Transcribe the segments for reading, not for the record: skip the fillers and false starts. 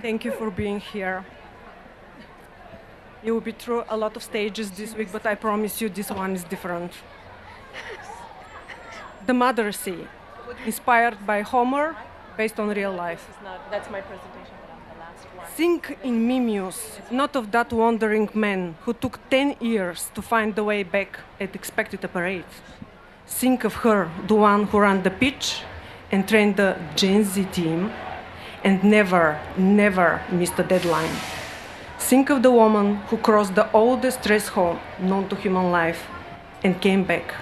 Thank you for being here. You will be through a lot of stages this week, but I promise you this one is different. The Mothersssey, inspired by Homer, based on real life. That's my presentation, but I'm the last one. Think in Mimus, not of that wandering man who took 10 years to find the way back and expected a parade. Think of her, the one who ran the pitch and trained the Gen Z team and never missed a deadline. Think of the woman who crossed the oldest threshold known to human life and came back.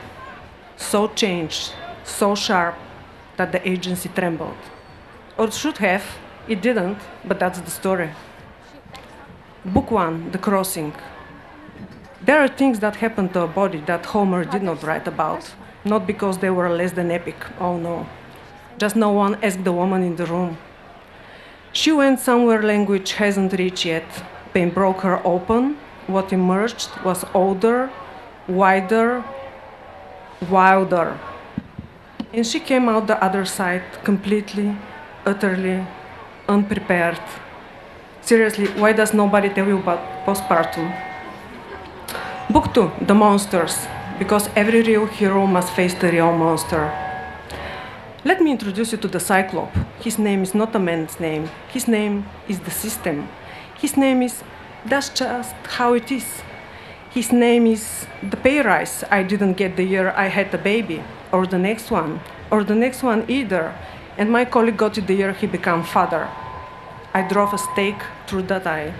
So changed, so sharp, that the agency trembled. Or should have, it didn't, but that's the story. Book 1, The Crossing. There are things that happen to a body that Homer did not write about, not because they were less than epic, oh no. Just no one asked the woman in the room. She went somewhere language hasn't reached yet. Pain broke her open. What emerged was older, wider, wilder. And she came out the other side completely, utterly unprepared. Seriously, why does nobody tell you about postpartum? Book 2, The Monsters, because every real hero must face the real monster. Let me introduce you to the Cyclope. His name is not a man's name. His name is the system. His name is, that's just how it is. His name is the pay rise I didn't get the year I had a baby, or the next one either, and my colleague got it the year he became father. I drove a stake through that eye.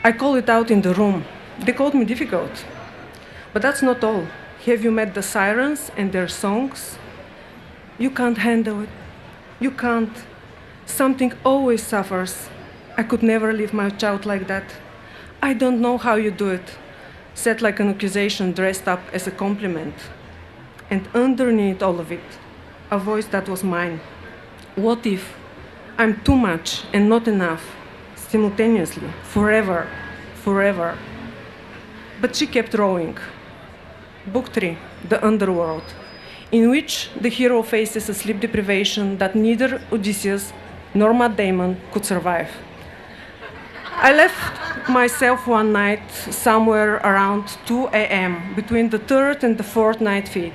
I called it out in the room. They called me difficult. But that's not all. Have you met the sirens and their songs? You can't handle it. You can't. Something always suffers. I could never leave my child like that. I don't know how you do it. Said like an accusation dressed up as a compliment. And underneath all of it, a voice that was mine. What if I'm too much and not enough, simultaneously, forever? But she kept rowing. Book 3, The Underworld, in which the hero faces a sleep deprivation that neither Odysseus nor Matt Damon could survive. I left myself one night somewhere around 2 a.m. between the third and the fourth night feed.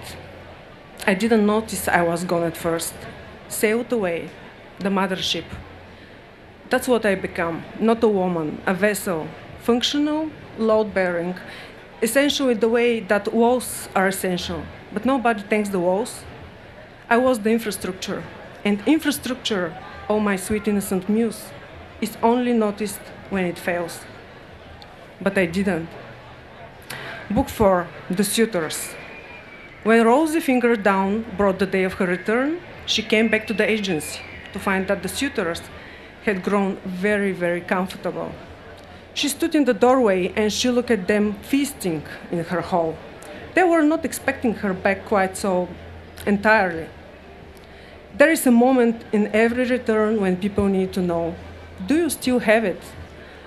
I didn't notice I was gone at first. Sailed away, the mothership. That's what I become, not a woman, a vessel, functional, load-bearing, essentially the way that walls are essential, but nobody thanks the walls. I was the infrastructure, and infrastructure, oh my sweet innocent muse, is only noticed when it fails. But I didn't. Book 4, The Suitors. When Rosie Fingered Down brought the day of her return, she came back to the agency to find that the suitors had grown very comfortable. She stood in the doorway and she looked at them feasting in her hall. They were not expecting her back quite so entirely. There is a moment in every return when people need to know, do you still have it?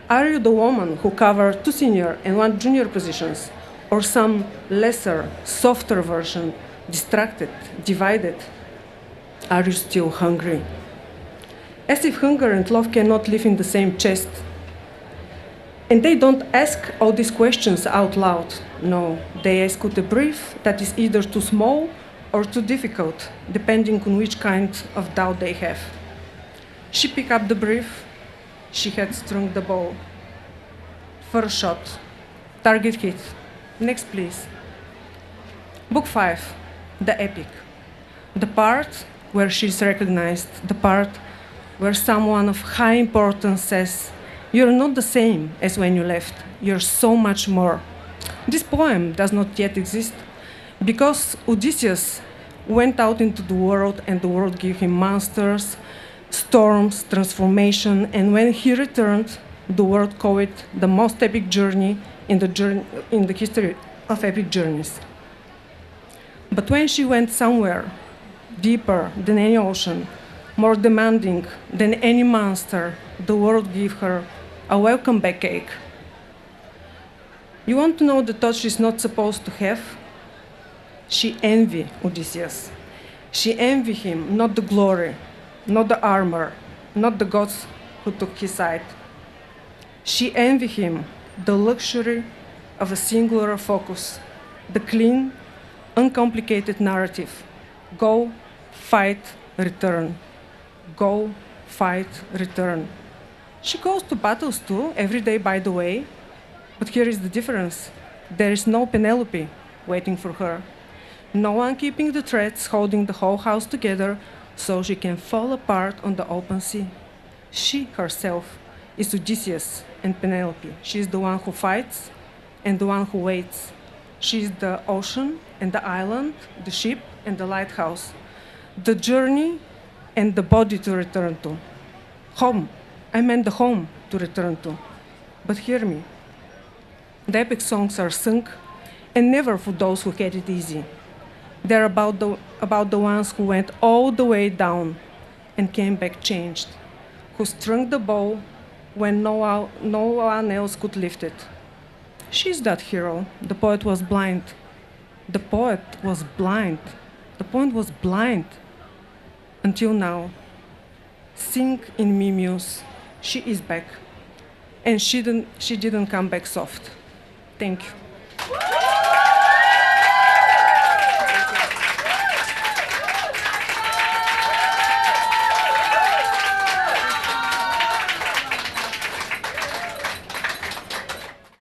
Are you the woman who covered 2 senior and 1 junior positions, or some lesser, softer version, distracted, divided? Are you still hungry? As if hunger and love cannot live in the same chest. And they don't ask all these questions out loud. No, they ask with a brief that is either too small or too difficult, depending on which kind of doubt they have. She picked up the brief. She had strung the bow. First shot. Target hit. Next, please. Book 5, The Epic. The part where she's recognized, the part where someone of high importance says, you're not the same as when you left. You're so much more. This poem does not yet exist because Odysseus went out into the world and the world gave him monsters, storms, transformation, and when he returned, the world called it the most epic journey in the history of epic journeys. But when she went somewhere deeper than any ocean, more demanding than any monster, the world gave her a welcome back cake. You want to know the thought she's not supposed to have? She envied Odysseus. She envied him, not the glory, not the armor, not the gods who took his side. She envied him the luxury of a singular focus, the clean, uncomplicated narrative. Go, fight, return. Go, fight, return. She goes to battles too, every day, by the way. But here is the difference. There is no Penelope waiting for her. No one keeping the threads, holding the whole house together so she can fall apart on the open sea. She herself is Odysseus and Penelope. She is the one who fights and the one who waits. She is the ocean and the island, the ship and the lighthouse, the journey and the body to return to. Home. I meant the home to return to. But hear me. The epic songs are sung, and never for those who had it easy. They're about the ones who went all the way down and came back changed, who strung the bow when no one else could lift it. She's that hero. The poet was blind. The poet was blind. The poet was blind. Until now. Sing in me, muse. She is back. And she didn't come back soft. Thank you.